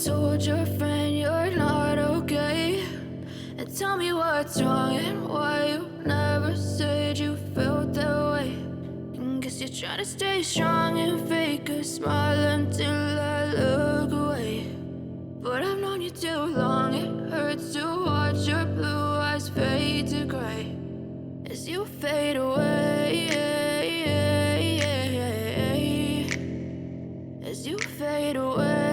told your friend you're not okay? And tell me what's wrong and why you never said you felt that way. And guess you're trying to stay strong and fake a smile until I look away. But I've known you too long, it hurts to watch your blue eyes fade to gray as you fade away, as you fade away.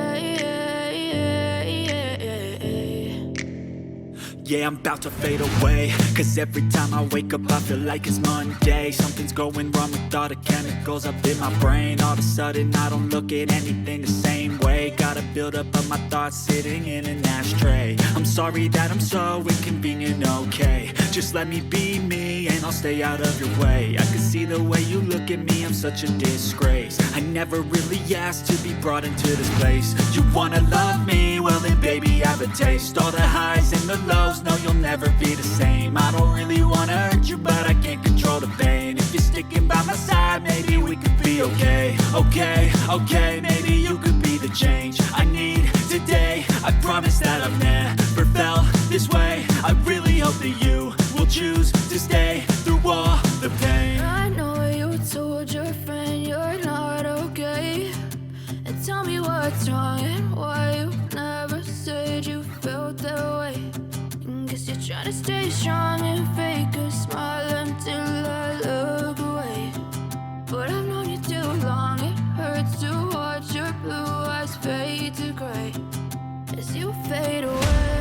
Yeah, I'm about to fade away, cause every time I wake up I feel like it's Monday. Something's going wrong with all the chemicals up in my brain. All of a sudden I don't look at anything the same way. Gotta build up of my thoughts sitting in an ashtray. I'm sorry that I'm so inconvenient, okay? Just let me be me and I'll stay out of your way. I can see the way you look at me, I'm such a disgrace. I never really asked to be brought into this place. You wanna love me? Well then baby, have a taste. All the highs and the lows, no, you'll never be the same. I don't really wanna hurt you, but I can't control the pain. If you're sticking by my side, maybe we could be okay. Okay, maybe you could be the change I need today. I promise that I've never felt this way. I really hope that you will choose to stay through all the pain. I know you told your friend you're not okay. And tell me what's wrong and why you never said you felt that way. And guess you're trying to stay strong and fake a smile until I look away. But I've known you too long, it hurts to watch your blue eyes fade to gray as you fade away.